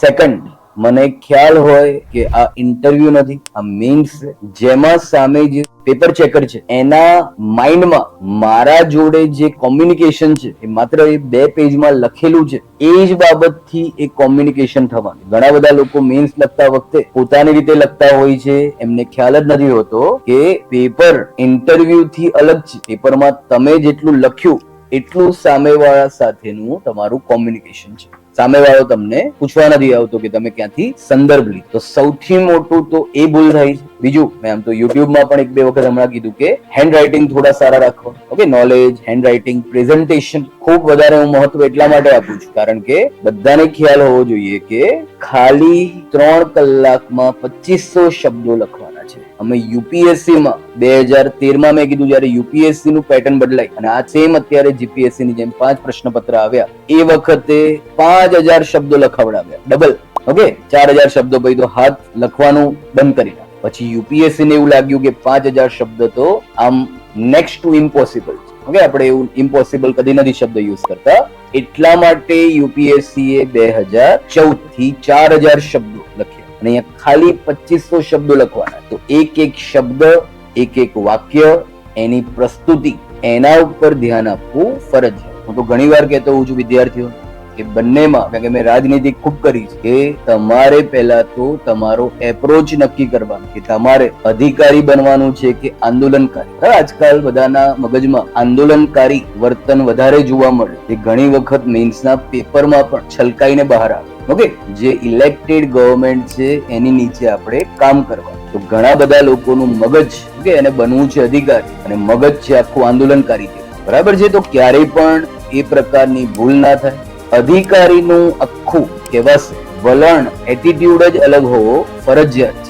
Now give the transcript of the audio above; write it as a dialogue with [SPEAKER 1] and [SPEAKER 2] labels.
[SPEAKER 1] Second, મને ખ્યાલ હોય કે આ ઇન્ટરવ્યુ નથી, આ મેઇન્સ છે, જેમાં સામે જે પેપર ચેકર છે એના માઇન્ડમાં મારા જોડે જે કોમ્યુનિકેશન છે એ માત્ર એ 2 પેજમાં લખેલું છે એ જ બાબતથી એ કોમ્યુનિકેશન થવાનું. ઘણા બધા લોકો મેઇન્સ લખતા વખતે પોતાની રીતે લખતા હોય છે, એમને ખ્યાલ જ નથી હોતો કે પેપર ઇન્ટરવ્યુ થી અલગ છે. પેપરમાં તમે જેટલું લખ્યું એટલું સામેવાળા સાથેનું તમારું કોમ્યુનિકેશન છે. સામેવાળો તમને પૂછવા નથી આવતો કે તમે ક્યાંથી સંદર્ભ લીધો. તો સૌથી મોટું તો એ ભૂલ થાય છે. બીજું, મેં આમ તો યુટ્યુબમાં પણ 1-2 વખત હમણાં કીધું કે હેન્ડ રાઇટિંગ થોડા સારા રાખવા. Okay, knowledge, hand writing, presentation ખૂબ વધારે હું મહત્વ એટલા માટે આપું છું કારણ કે બધાને ખ્યાલ હોવો જોઈએ કે ખાલી 3 કલાકમાં 2500 શબ્દો લખવાના છે. અમે યુપીએસસી માં 2013 મેં કીધું જયારે યુપીએસસી નું પેટર્ન બદલાય અને આ સેમ અત્યારે જીપીએસસી ની જેમ 5 પ્રશ્નપત્ર આવ્યા એ વખતે 5000 શબ્દો લખાવડાવ્યા, ડબલ. ઓકે, 4000 શબ્દો પછી તો હાથ લખવાનું બંધ કરી નાખ્યું. પછી યુપીએસસી ને એવું લાગ્યું કે 5000 શબ્દ તો આમ નેક્સ્ટ ટુ ઇમ્પોસિબલ છે. ઓકે, આપણે એવું ઇમ્પોસિબલ કદી નથી શબ્દ યુઝ કરતા, એટલા માટે યુપીએસસી એ 2014 થી 4000 શબ્દો લખ્યા અને અહીંયા ખાલી 2500 શબ્દો લખવાના. તો એક શબ્દ, એક વાક્ય, એની પ્રસ્તુતિ, એના ઉપર ધ્યાન આપવું ફરજિયાત. હું તો ઘણી વાર કહેતો હોઉં છું વિદ્યાર્થીઓ કે બંનેમાં, કારણ કે મેં રાજનીતિ ખૂબ કરી છે, કે તમારે પહેલા તો તમારો એપ્રોચ નક્કી કરવાનો કે તમારે અધિકારી બનવાનું છે કે આંદોલનકારી. આજકાલ બધાના મગજમાં આંદોલનકારી વર્તન વધારે જોવા મળે, એ ઘણી વખત મેન્સના પેપરમાં પણ છલકાઈને બહાર આવે. ઓકે, જે ઇલેક્ટેડ ગવર્મેન્ટ છે એની નીચે આપણે કામ કરવાનું. તો ઘણા બધા લોકોનું મગજ, કે એને બનવું છે અધિકારી અને મગજ છે આખું આંદોલનકારી છે, બરાબર છે. તો ક્યારેય પણ એ પ્રકારની ભૂલ ના થાય. અધિકારીનું આખું કહેવાશે વલણ, એટીટ્યુડ જ અલગ હોવો ફરજિયાત છે.